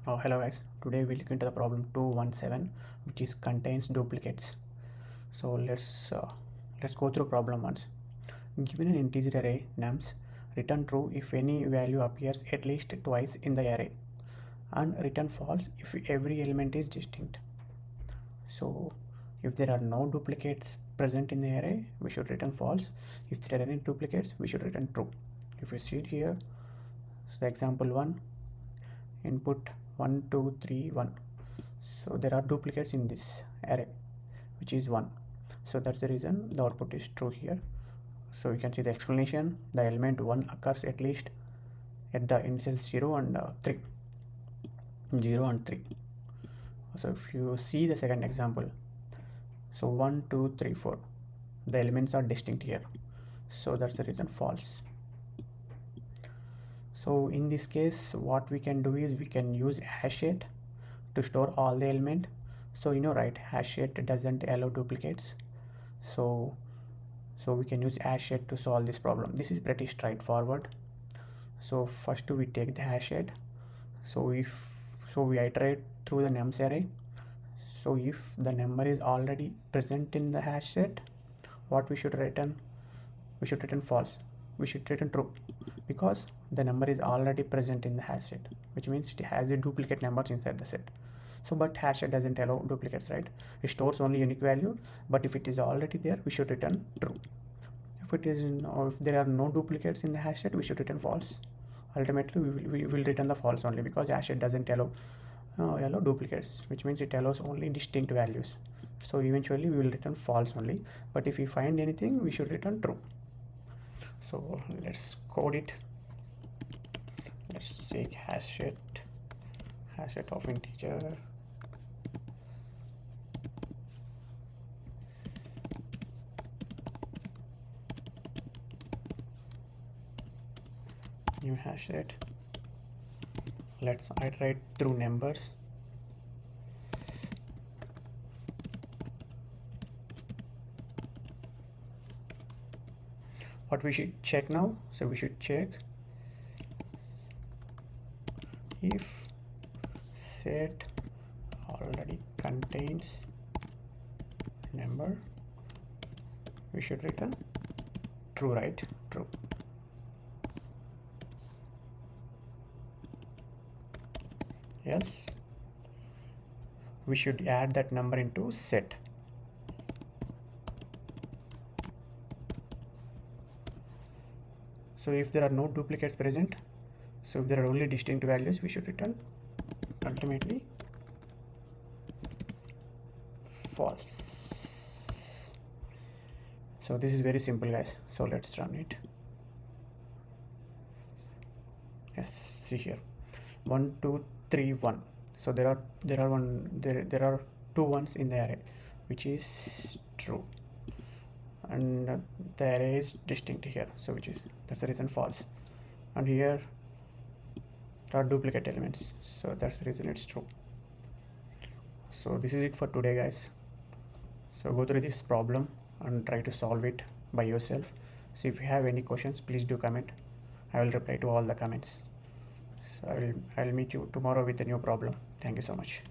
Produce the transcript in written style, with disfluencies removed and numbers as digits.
Hello guys, today we look into the problem 217, which is contains duplicates. So let's go through problem once. Given an integer array nums, return true if any value appears at least twice in the array, and return false if every element is distinct. So if there are no duplicates present in the array, we should return false. If there are any duplicates, we should return true. If you see it here, so example 1, input 1 2 3 1, so there are duplicates in this array, which is 1, so that's the reason the output is true here. So you can see the explanation: the element 1 occurs at least at the indices 0 and 3. So if you see the second example, so 1 2 3 4, the elements are distinct here, so that's the reason false. So in this case, what we can do is we can use HashSet to store all the element. So right, HashSet doesn't allow duplicates, so we can use HashSet to solve this problem. This is pretty straightforward. So first we take the HashSet. So we iterate through the nums array. So if the number is already present in the HashSet, what we should return? We should return false. We should return true, because the number is already present in the HashSet, which means it has a duplicate numbers inside the set. So but HashSet doesn't allow duplicates, right? It stores only unique value, but if it is already there, we should return true. If there are no duplicates in the HashSet, we should return false. Ultimately we will return the false only, because HashSet doesn't allow duplicates, which means it allows only distinct values. So eventually we will return false only, but if we find anything, we should return true. So let's code it. Let's take HashSet of integer. New HashSet. Let's iterate through numbers. What we should check now? So we should check if set already contains number, we should return true, right? True. Else we should add that number into set. So if there are no duplicates present, so if there are only distinct values, we should return ultimately false. So this is very simple, guys. So let's run it. Yes, see here, 1 2 3 1. So there are two ones in the array, which is true, and the array is distinct here, so that's the reason false. And here there are duplicate elements, so that's the reason it's true. So this is it for today, guys. So go through this problem and try to solve it by yourself. So if you have any questions, please do comment. I will reply to all the comments. So I'll meet you tomorrow with a new problem. Thank you so much.